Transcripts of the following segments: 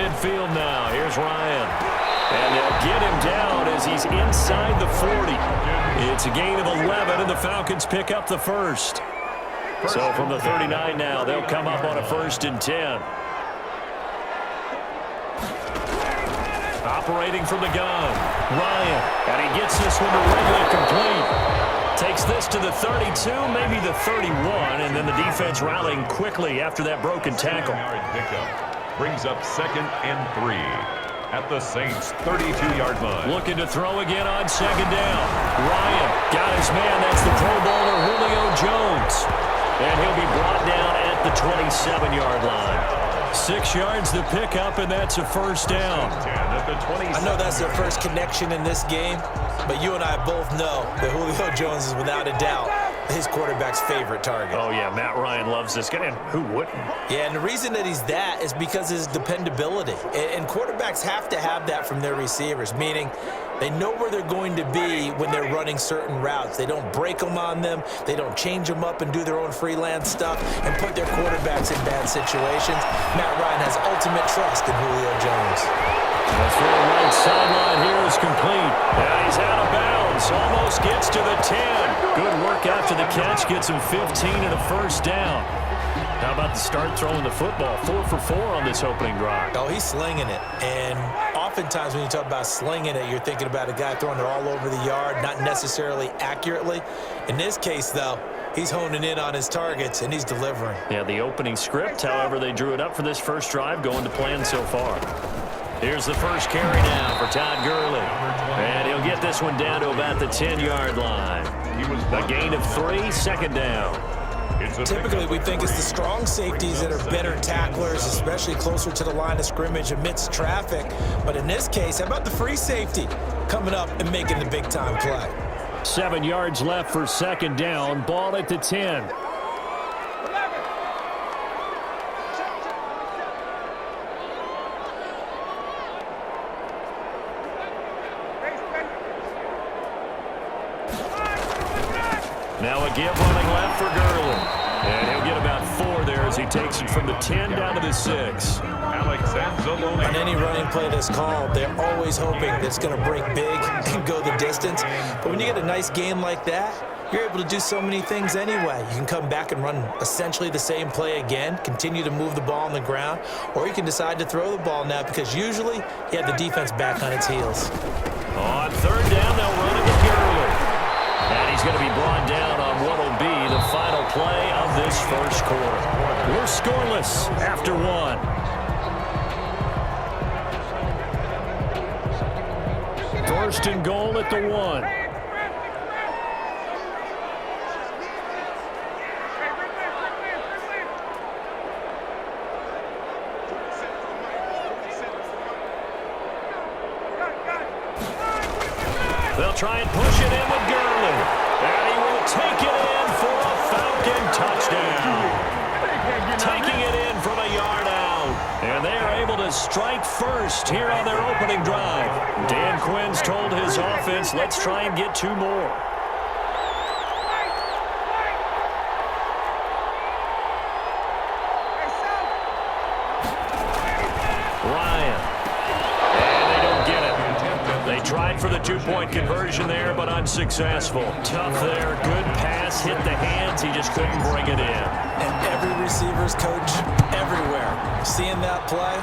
midfield now. Here's Ryan. And they'll get him down as he's inside the 40. It's a gain of 11, and the Falcons pick up the first. So from the 39 now, they'll come up on a 1st and 10. Operating from the gun, Ryan. And he gets this one to Ridley complete. Takes this to the 32, maybe the 31, and then the defense rallying quickly after that broken tackle. Brings up 2nd and 3 at the Saints' 32-yard line. Looking to throw again on 2nd down. Ryan got his man. That's the Pro Bowler Julio Jones. And he'll be brought down at the 27-yard line. 6 yards the pickup, and that's a 1st down. I know that's their first connection in this game, but you and I both know that Julio Jones is without a doubt his quarterback's favorite target. Oh, yeah, Matt Ryan loves this guy, and who wouldn't? Yeah, and the reason that he's that is because of his dependability. And quarterbacks have to have that from their receivers, meaning they know where they're going to be when they're running certain routes. They don't break them on them. They don't change them up and do their own freelance stuff and put their quarterbacks in bad situations. Matt Ryan has ultimate trust in Julio Jones. That's for the right sideline here is complete. And he's out of bounds. Almost gets to the 10. Good work after the catch. Gets him 15 and a 1st down. How about the start throwing the football? 4 for 4 on this opening drive. Oh, he's slinging it. And oftentimes when you talk about slinging it, you're thinking about a guy throwing it all over the yard, not necessarily accurately. In this case, though, he's honing in on his targets, and he's delivering. Yeah, the opening script, however, they drew it up for this first drive, going to plan so far. Here's the first carry now for Todd Gurley. And he'll get this one down to about the 10-yard line. A gain of 3, 2nd down. Typically, we think it's the strong safeties that are better tacklers, especially closer to the line of scrimmage amidst traffic. But in this case, how about the free safety coming up and making the big-time play? 7 yards left for 2nd down. Ball at the 10. Now a give running left for Gurley. And he'll get about 4 there as he takes it from the 10 down to the 6. On any running play that's called, they're always hoping that it's going to break big and go the distance. But when you get a nice game like that, you're able to do so many things anyway. You can come back and run essentially the same play again, continue to move the ball on the ground, or you can decide to throw the ball now because usually you have the defense back on its heels. On 3rd down, they'll run it with Gurley. And he's going to be brought down on what will be the final play of this first quarter. We're scoreless after 1. First and goal at the 1. They'll try and push it in with Gurley. And he will take it in for a Falcon touchdown. Taking it in from a yard out. And they are able to strike first here on their opening drive. Dan Quinn's told his offense, let's try and get 2 more. Tried for the 2-point conversion there, but unsuccessful. Tough there. Good pass. Hit the hands. He just couldn't bring it in. And every receiver's coach everywhere. Seeing that play,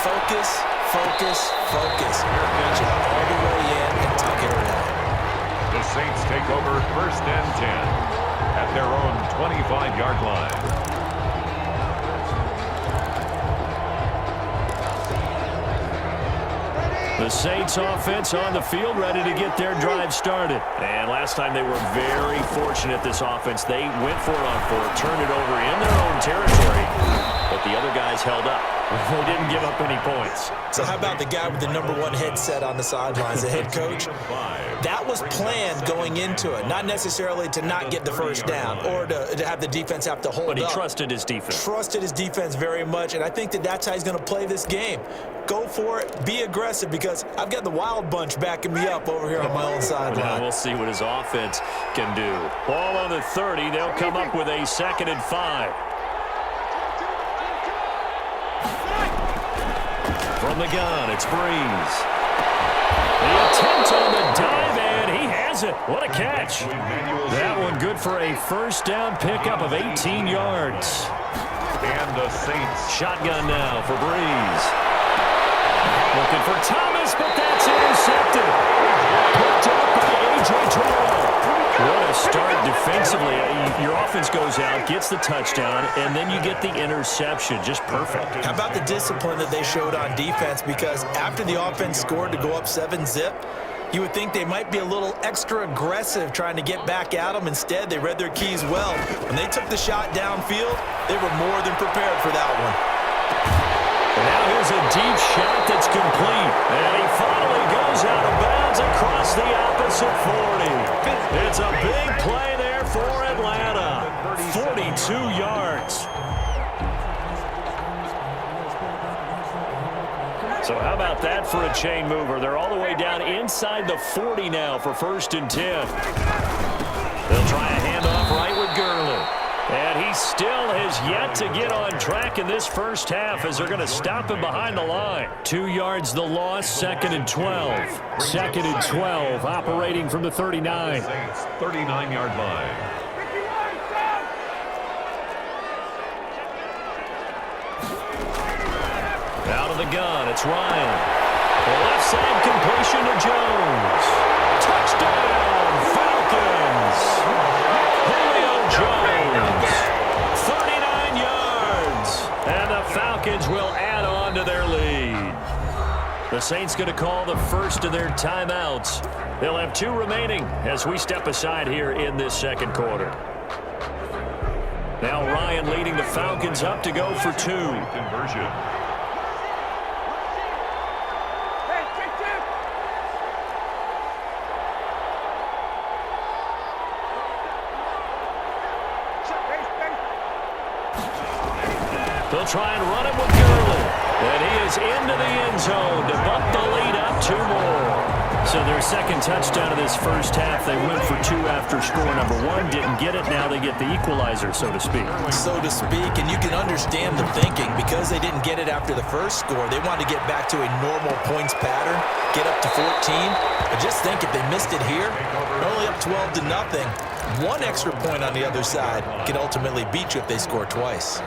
focus, focus, focus. Reach it all the way in and tuck it around. The Saints take over 1st and 10 at their own 25-yard line. The Saints offense on the field, ready to get their drive started. And last time they were very fortunate, this offense. They went for it on 4th, turned it over in their own territory. But the other guys held up. They didn't give up any points. So how about the guy with the #1 headset on the sidelines, the head coach? That was planned going into it, not necessarily to not get the first down or to have the defense have to hold up. But he trusted his defense. Trusted his defense very much, and I think that that's how he's going to play this game. Go for it, be aggressive, because I've got the Wild Bunch backing me up over here on my own sideline. Well, we'll see what his offense can do. Ball on the 30. They'll come up with a 2nd and 5. From the gun, it's Breeze. The attempt on the dive, and he has it. What a catch. That one good for a first down pickup of 18 yards. And the Saints. Shotgun now for Breeze. Looking for Thomas, but that's intercepted. Picked up by A.J. Terrell. What a start defensively. Your offense goes out, gets the touchdown, and then you get the interception. Just perfect. How about the discipline that they showed on defense? Because after the offense scored to go up 7-zip, you would think they might be a little extra aggressive trying to get back at them. Instead, they read their keys well. When they took the shot downfield, they were more than prepared for that one. And now here's a deep shot that's complete. And he finally goes out of bounds across the opposite 40. It's a big play there for Atlanta. 42 yards. So how about that for a chain mover? They're all the way down inside the 40 now for 1st and 10. They'll try a handoff right with Gurley. And he still has yet to get on track in this first half as they're going to stop him behind the line. 2 yards the loss, 2nd and 12. 2nd and 12, operating from the 39. 39-yard line. Out of the gun, it's Ryan. The left side completion to Jones. Touchdown, Falcons. Julio Jones, 39 yards. And the Falcons will add on to their lead. The Saints going to call the first of their timeouts. They'll have 2 remaining as we step aside here in this second quarter. Now Ryan leading the Falcons up to go for 2. Conversion. They'll try and run it with Gurley. And he is into the end zone to bump the lead up 2 more. So their second touchdown of this first half, they went for 2 after score number 1. Didn't get it. Now they get the equalizer, so to speak. So to speak, and you can understand the thinking. Because they didn't get it after the first score, they wanted to get back to a normal points pattern, get up to 14. But just think, if they missed it here, they're only up 12-0. 1 extra point on the other side can ultimately beat you if they score twice.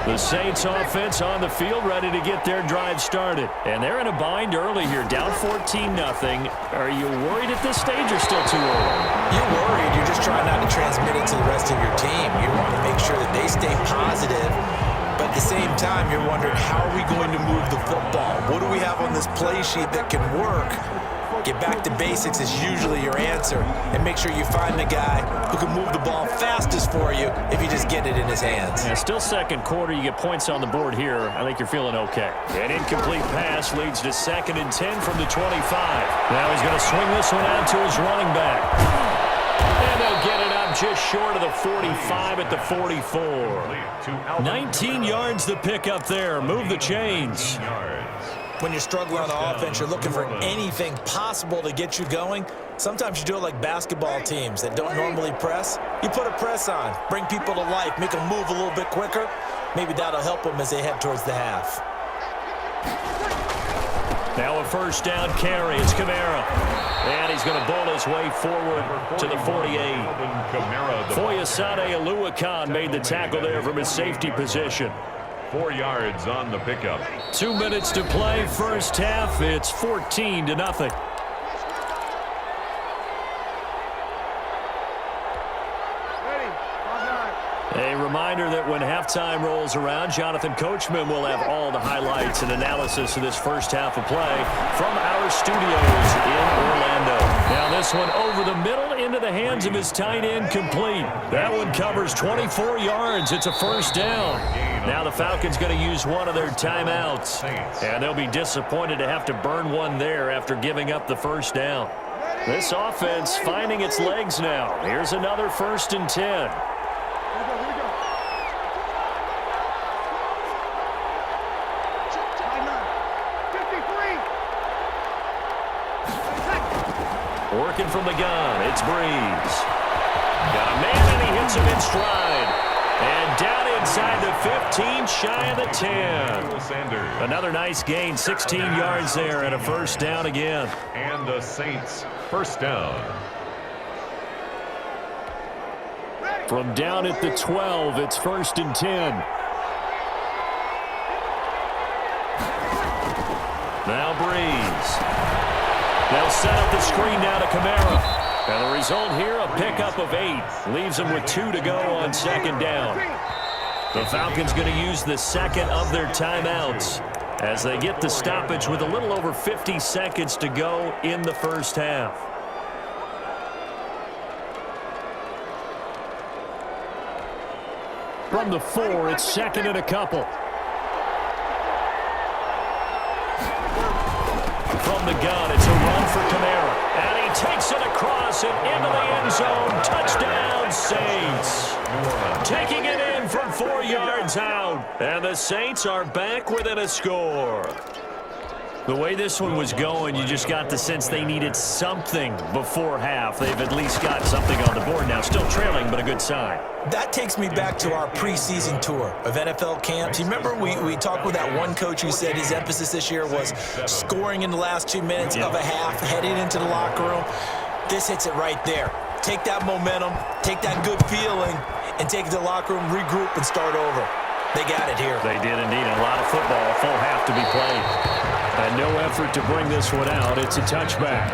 The Saints offense on the field, ready to get their drive started. And they're in a bind early here, down 14-0. Are you worried at this stage or still too early? You're worried. You're just trying not to transmit it to the rest of your team. You want to make sure that they stay positive. But at the same time, you're wondering, how are we going to move the football? What do we have on this play sheet that can work? Get back to basics is usually your answer. And make sure you find the guy who can move the ball fastest for you if you just get it in his hands. Yeah, still second quarter. You get points on the board here. I think you're feeling okay. An incomplete pass leads to 2nd and 10 from the 25. Now he's going to swing this one out to his running back. And they'll get it up just short of the 45 at the 44. 19 yards to pick up there. Move the chains. When you're struggling on offense, you're looking for anything possible to get you going. Sometimes you do it like basketball teams that don't normally press. You put a press on, bring people to life, make them move a little bit quicker. Maybe that'll help them as they head towards the half. Now a first down carry. It's Kamara. And he's going to bowl his way forward to the 48. Foyesade Oluwakan made the tackle there from his safety position. 4 yards on the pickup. 2 minutes to play, first half. It's 14-0. A reminder that when halftime rolls around, Jonathan Coachman will have all the highlights and analysis of this first half of play from our studios in Orlando. Now this one over the middle into the hands of his tight end, complete. That one covers 24 yards. It's a first down. Now the Falcons going to use one of their timeouts. And they'll be disappointed to have to burn one there after giving up the first down. This offense finding its legs now. Here's another 1st and 10. Working from the gun, it's Breeze. Got a man, and he hits him in stride. And down inside the 15, shy of the 10. Another nice gain, 16 yards there, and a first down again. And the Saints first down. From down at the 12, it's 1st and 10. Now Breeze. They'll set up the screen now to Kamara. And the result here, a pickup of 8. Leaves them with 2 to go on 2nd down. The Falcons going to use the second of their timeouts as they get the stoppage with a little over 50 seconds to go in the first half. From the 4, it's 2nd and a couple. From the gun, it's a run for Kamara. And he takes it across and into the end zone. Touchdown, Saints. Taking it in from 4 yards out. And the Saints are back within a score. The way this one was going, you just got the sense they needed something before half. They've at least got something on the board now. Still trailing, but a good sign. That takes me back to our preseason tour of NFL camps. You remember we talked with that one coach who said his emphasis this year was scoring in the last 2 minutes of a half, heading into the locker room. This hits it right there. Take that momentum, take that good feeling, and take it to the locker room, regroup, and start over. They got it here. They did indeed. A lot of football, a full half to be played. And no effort to bring this one out. It's a touchback.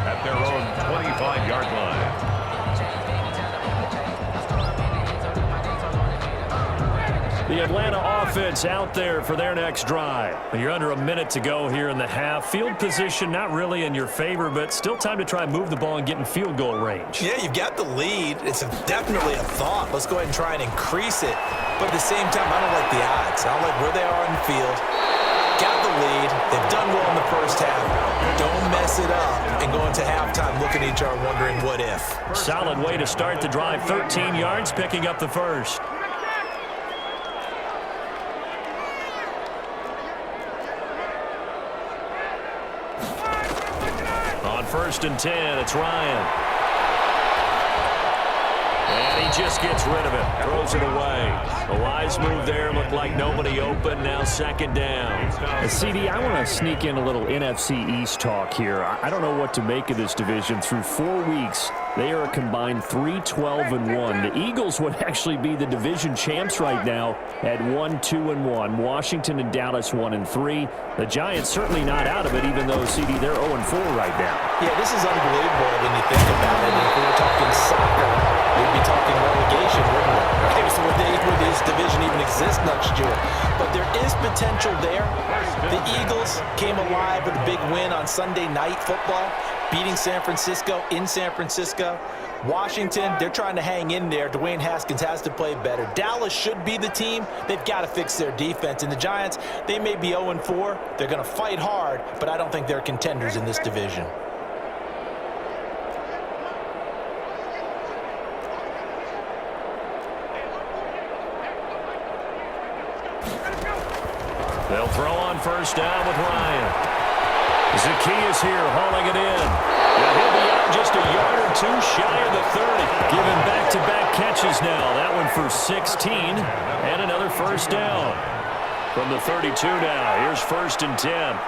At their own 25-yard line. The Atlanta offense out there for their next drive. You're under a minute to go here in the half. Field position not really in your favor, but still time to try and move the ball and get in field goal range. Yeah, you've got the lead. It's definitely a thought. Let's go ahead and try and increase it. But at the same time, I don't like the odds. I don't like where they are on the field. Got the lead. They've done well in the first half. Don't mess it up and go into halftime looking at each other wondering what if. Solid way to start the drive. 13 yards, picking up the first. On 1st and 10, it's Ryan. And he just gets rid of it. Throws it away. A wise move there. Looked like nobody open. Now 2nd down. CD, I want to sneak in a little NFC East talk here. I don't know what to make of this division. Through 4 weeks, they are a combined 3-12-1. The Eagles would actually be the division champs right now at 1-2-1. Washington and Dallas 1-3. The Giants certainly not out of it, even though, CD, they're 0-4 right now. Yeah, this is unbelievable when you think about it. If we were talking soccer, we'd be talking relegation, wouldn't we? Okay, so would this division even exist next year? But there is potential there. The Eagles came alive with a big win on Sunday Night Football, beating San Francisco in San Francisco. Washington, they're trying to hang in there. Dwayne Haskins has to play better. Dallas should be the team. They've got to fix their defense. And the Giants, they may be 0-4. They're going to fight hard, but I don't think they're contenders in this division. They'll throw on 1st down with Ryan. Zacchaeus here hauling it in. And he'll be out just a yard or 2 shy of the 30. Giving back-to-back catches now. That one for 16 and another 1st down. From the 32 now, here's 1st and 10.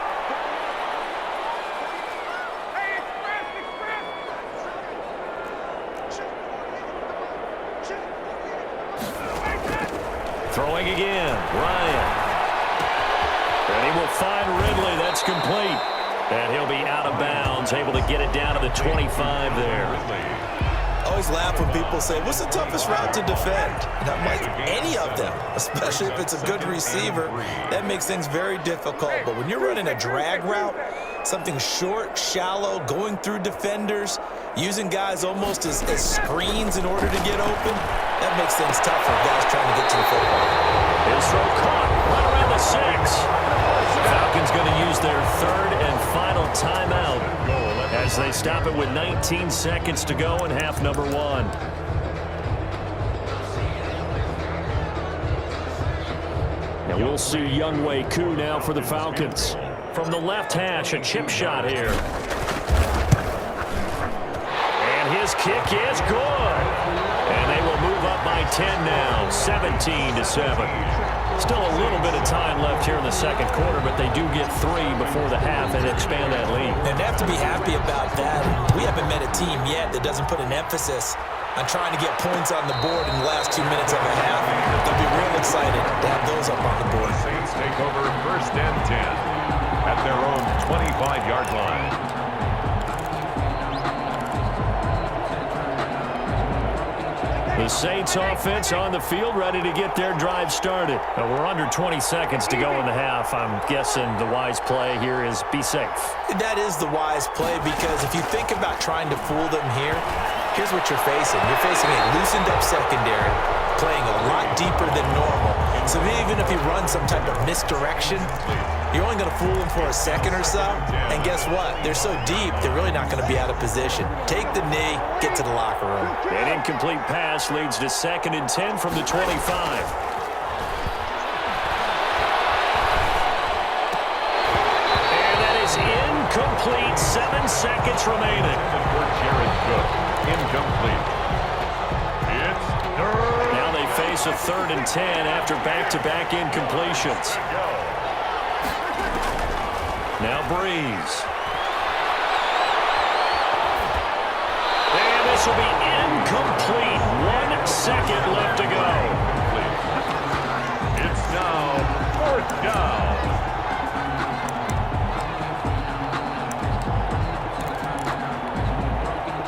Throwing again, Ryan. And he will find Ridley. That's complete. And he'll be out of bounds, able to get it down to the 25 there. I always laugh when people say, what's the toughest route to defend? And I'm like, any of them, especially if it's a good receiver. That makes things very difficult. But when you're running a drag route, something short, shallow, going through defenders, using guys almost as screens in order to get open, that makes things tough for guys trying to get to the football. His throw caught right around the 6. Falcons going to use their 3rd and final timeout as they stop it with 19 seconds to go in half number 1. And we'll see Younghoe Koo now for the Falcons. From the left hash, a chip shot here. And And his kick is good. And they will move up by 10 now, 17-7. Still a little bit of time left here in the second quarter, but they do get 3 before the half and expand that lead. And they have to be happy about that. We haven't met a team yet that doesn't put an emphasis on trying to get points on the board in the last 2 minutes of a half. They'll be real excited to have those up on the board. Saints take over first and 10 at their own 25-yard line. The Saints offense on the field, ready to get their drive started. We're under 20 seconds to go in the half. I'm guessing the wise play here is be safe. That is the wise play, because if you think about trying to fool them here, here's what you're facing. You're facing a loosened up secondary, playing a lot deeper than normal. So even if you run some type of misdirection, you're only going to fool them for a second or so. And guess what? They're so deep, they're really not going to be out of position. Take the knee, get to the locker room. An incomplete pass leads to 2nd and 10 from the 25. And that is incomplete. 7 seconds remaining. For Jared Cook, incomplete. It's third. Now they face a 3rd and 10 after back-to-back incompletions. Now Breeze. And this will be incomplete. 1 second left to go. It's now 4th down.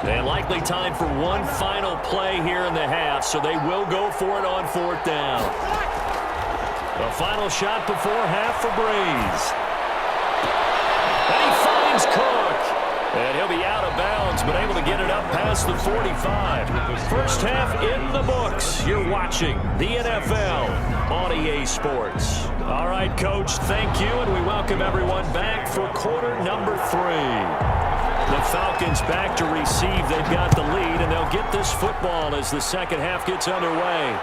And likely time for one final play here in the half, so they will go for it on 4th down. The final shot before half for Breeze. And he finds Cook. And he'll be out of bounds, but able to get it up past the 45. First half in the books. You're watching the NFL on EA Sports. All right, Coach, thank you, and we welcome everyone back for quarter number 3. The Falcons back to receive. They've got the lead, and they'll get this football as the second half gets underway.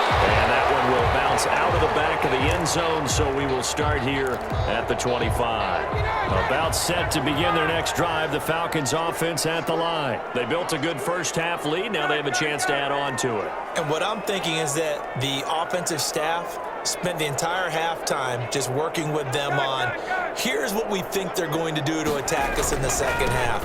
And that one will bounce out of the back of the end zone, so we will start here at the 25. About set to begin their next drive, the Falcons offense at the line. They built a good first half lead. Now they have a chance to add on to it. And what I'm thinking is that the offensive staff spent the entire halftime just working with them on, here's what we think they're going to do to attack us in the second half.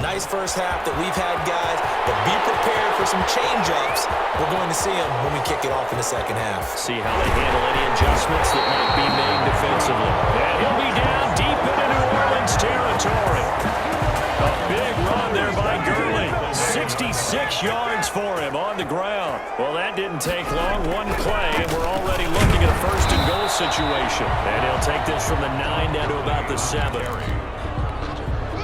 Nice first half that we've had, guys, but be prepared for some change-ups. We're going to see them when we kick it off in the second half. See how they handle any adjustments that might be made defensively. And he'll be down deep into New Orleans territory. A big run there by Gurley. 66 yards for him on the ground. Well, that didn't take long. One play, and we're already looking at a first and goal situation. And he'll take this from the 9 down to about the 7.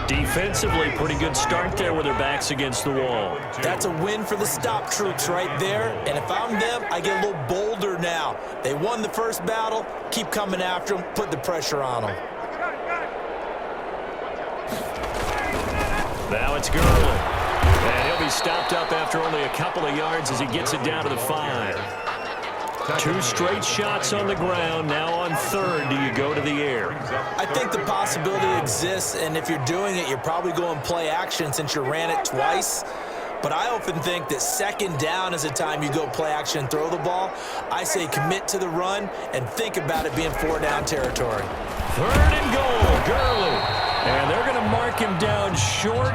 Defensively, pretty good start there with their backs against the wall. That's a win for the stop troops right there. And if I'm them, I get a little bolder now. They won the first battle. Keep coming after them. Put the pressure on them. Now it's Gurley. And he'll be stopped up after only a couple of yards as he gets it down to the 5. 2 straight shots on the ground. Now on 3rd, do you go to the air? I think the possibility exists, and if you're doing it, you're probably going play action since you ran it twice. But I often think that 2nd down is the time you go play action and throw the ball. I say commit to the run and think about it being 4-down territory. 3rd and goal, Gurley. And they're going to mark him down short,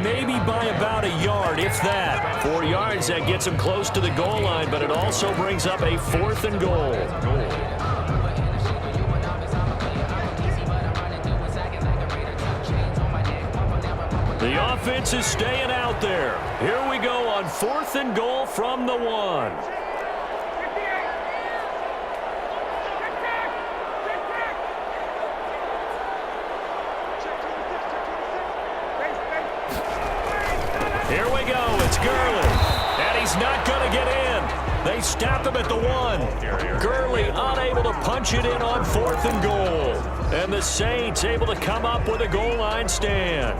maybe by about a yard, if that. 4 yards, that gets him close to the goal line, but it also brings up a 4th and goal. The offense is staying out there. Here we go on 4th and goal from the 1. Here we go. It's Gurley. And he's not going to get in. They stop him at the 1. Gurley unable to punch it in on 4th and goal. And the Saints able to come up with a goal line stand.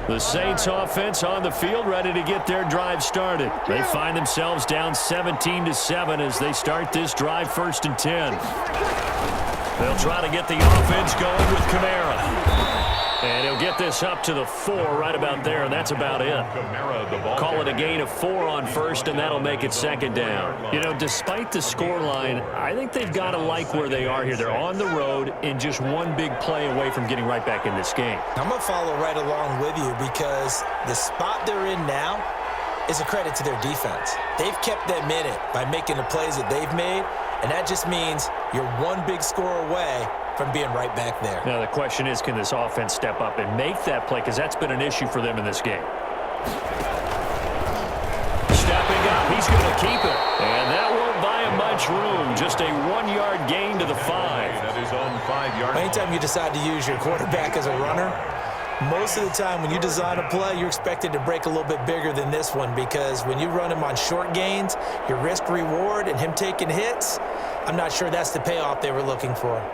The Saints offense on the field, ready to get their drive started. They find themselves down 17-7 as they start this drive 1st and 10. They'll try to get the offense going with Kamara. And he'll get this up to the 4 right about there, and that's about it. Call it a gain of 4 on 1st, and that'll make it 2nd down. You know, despite the scoreline, I think they've got to like where they are here. They're on the road and just one big play away from getting right back in this game. I'm going to follow right along with you because the spot they're in now is a credit to their defense. They've kept them in it by making the plays that they've made, and that just means you're one big score away from being right back there. Now the question is, can this offense step up and make that play? Because that's been an issue for them in this game. Stepping up, he's going to keep it. And that won't buy him much room. Just a 1-yard gain to the 5. That is on 5-yard. Anytime you decide to use your quarterback as a runner, most of the time when you design a play, you're expected to break a little bit bigger than this one because when you run him on short gains, your risk-reward and him taking hits, I'm not sure that's the payoff they were looking for.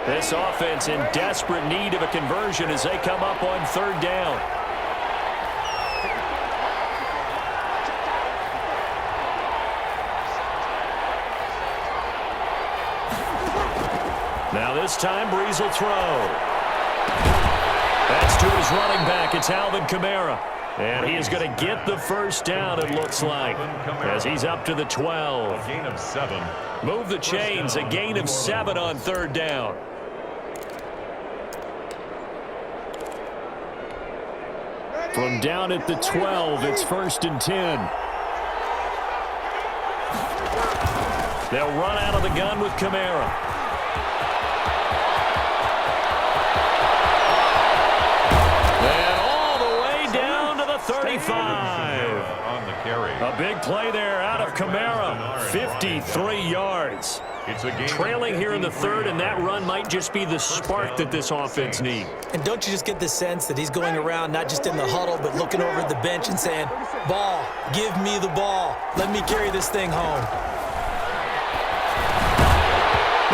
This offense in desperate need of a conversion as they come up on 3rd down. Now this time, Breeze will throw. That's to his running back. It's Alvin Kamara. And he is going to get the 1st down, it looks like, as he's up to the 12. A gain of 7. Move the chains, a gain of 7 on 3rd down. From down at the 12, it's 1st and 10. They'll run out of the gun with Kamara. And all the way down to the 35. On the carry. A big play there out of Kamara, 53 yards. It's a game Trailing here in the 3rd, and that run might just be the spark that this offense needs. And don't you just get the sense that he's going around not just in the huddle but looking over at the bench and saying, ball, give me the ball. Let me carry this thing home.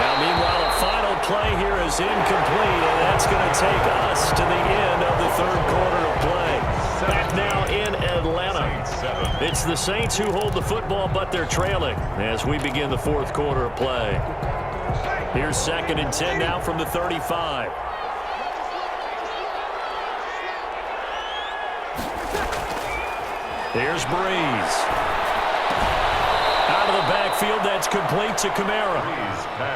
Now, meanwhile, a final play here is incomplete, and that's going to take us to the end of the 3rd quarter of play. Back now in Atlanta. It's the Saints who hold the football, but they're trailing as we begin the 4th quarter of play. Here's 2nd and 10 now from the 35. Here's Breeze. Out of the backfield, that's complete to Kamara.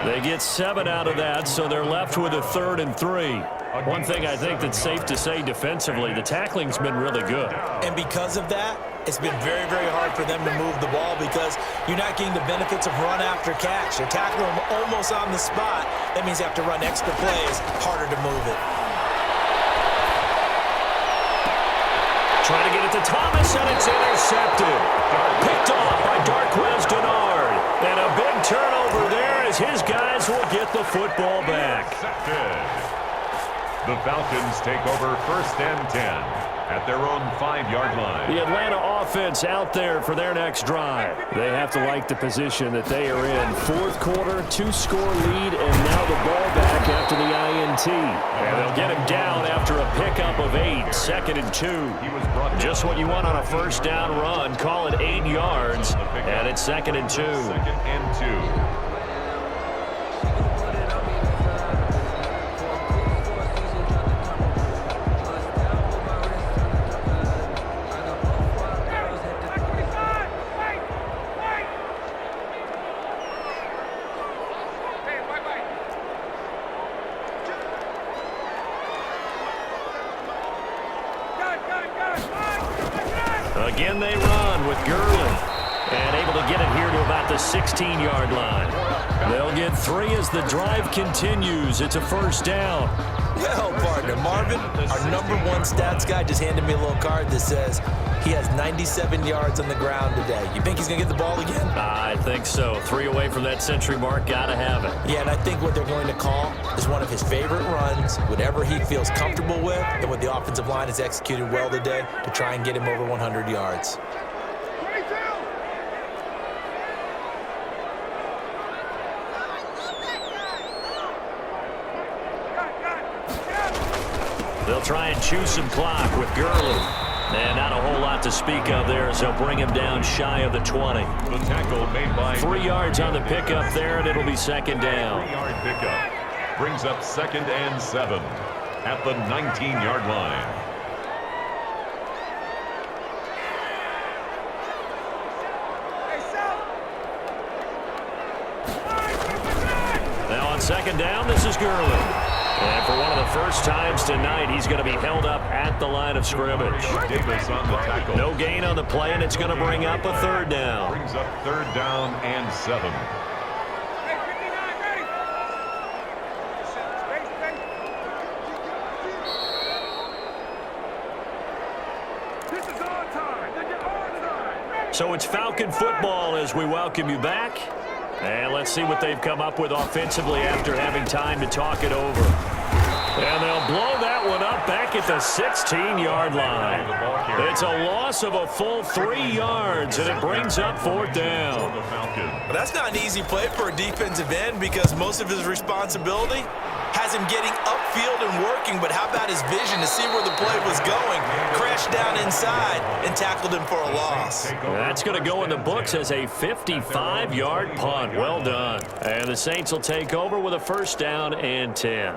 They get 7 out of that, so they're left with a 3rd and 3. One thing I think that's safe to say defensively, the tackling's been really good. And because of that, it's been very, very hard for them to move the ball because you're not getting the benefits of run after catch. You're tackling them almost on the spot. That means you have to run extra plays, harder to move it. Trying to get it to Thomas, and it's intercepted. Picked off by Darquez Denard. And a big turnover there as his guys will get the football back. The Falcons take over 1st and 10 at their own 5-yard line. The Atlanta offense out there for their next drive. They have to like the position that they are in. 4th quarter, 2-score lead, and now the ball back after the INT. And they'll get him down after a pickup of 8, 2nd and 2. Just what you want on a 1st down run. Call it 8 yards, and it's 2nd and 2. 2nd and 2. Again they run with Gurley. And able to get it here to about the 16-yard line. They'll get 3 as the drive continues. It's a 1st down. Well, partner, Marvin, our #1 stats guy just handed me a little card that says he has 97 yards on the ground today. You think he's going to get the ball again? I think so. 3 away from that century mark. Got to have it. Yeah, and I think what they're going to call is one of his favorite runs, whatever he feels comfortable with, and what the offensive line has executed well today to try and get him over 100 yards. They'll try and chew some clock with Gurley. And not a whole lot to speak of there as they'll bring him down shy of the 20. The tackle made by 3 yards on the pickup there, and it'll be second down. 3-yard pickup brings up 2nd and 7 at the 19-yard line. Now on second down, this is Gurley. And for one of the first times tonight, he's going to be held up at the line of scrimmage. Davis on the tackle. No gain on the play, and it's going to bring up a 3rd down. Brings up 3rd down and 7. So it's Falcon football as we welcome you back. And let's see what they've come up with offensively after having time to talk it over. And they'll blow that one up back at the 16-yard line. It's a loss of a full 3 yards, and it brings up 4th down. But that's not an easy play for a defensive end because most of his responsibility has him getting upfield and working, but how about his vision to see where the play was going, crashed down inside, and tackled him for a loss. That's going to go in the books as a 55-yard punt. Well done. And the Saints will take over with a 1st down and 10.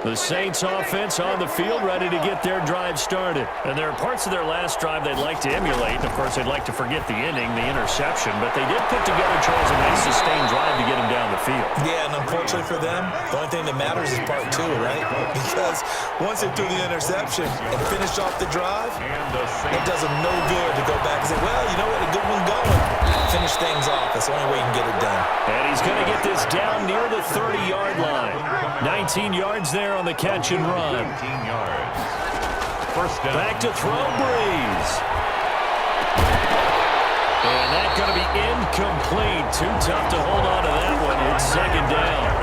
The Saints offense on the field ready to get their drive started. And there are parts of their last drive they'd like to emulate. And, of course, they'd like to forget the ending, the interception. But they did put together, Charles, a nice sustained drive to get him down the field. Yeah, and unfortunately for them, the only thing that matters is part 2, right? Because once they threw the interception and finished off the drive, it does them no good to go back and say, well, you know what, a good one going. Finish things off. That's the only way you can get it done. And he's going to get this down near the 30-yard line. 19 yards there on the catch and run. 19 yards. 1st down. Back to throw, Breeze. And that's going to be incomplete. Too tough to hold on to that one. It's 2nd down.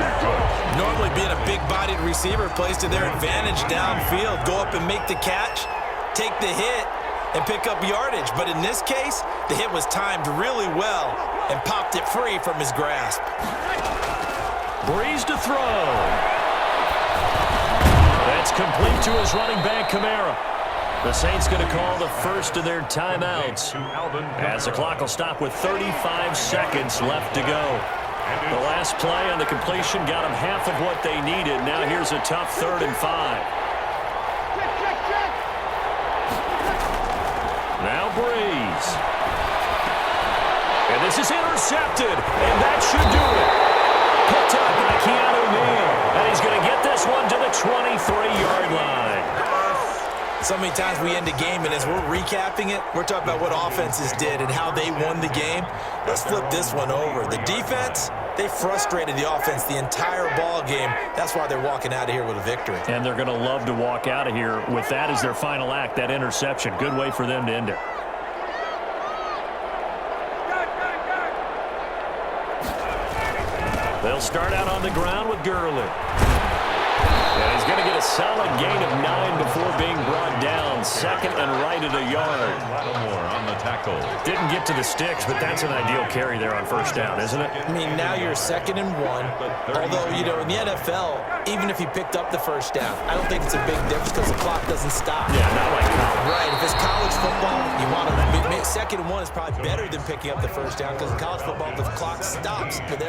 Normally being a big-bodied receiver plays to their advantage downfield. Go up and make the catch, take the hit, and pick up yardage. But in this case, the hit was timed really well and popped it free from his grasp. Breeze to throw. That's complete to his running back, Kamara. The Saints going to call the first of their timeouts as the clock will stop with 35 seconds left to go. The last play on the completion got them half of what they needed. Now here's a tough 3rd and 5. Now Breeze. And this is intercepted, and that should do it. Picked up by Keanu Neal, and he's going to get this one to the 23-yard line. So many times we end a game, and as we're recapping it, we're talking about what offenses did and how they won the game. Let's flip this one over. The defense, they frustrated the offense the entire ball game. That's why they're walking out of here with a victory. And they're going to love to walk out of here with that as their final act, that interception. Good way for them to end it. They'll start out on the ground with Gurley. And he's going to get a solid gain of 9 before being brought down. 2nd and right at a yard. Lattimore on the tackle. Didn't get to the sticks, but that's an ideal carry there on 1st down, isn't it? I mean, now you're 2nd and 1. Although, you know, in the NFL, even if he picked up the 1st down, I don't think it's a big difference because the clock doesn't stop. Yeah, not like college. Right. If it's college football, you want to 2nd and 1 is probably better than picking up the 1st down because in college football, the clock stops with every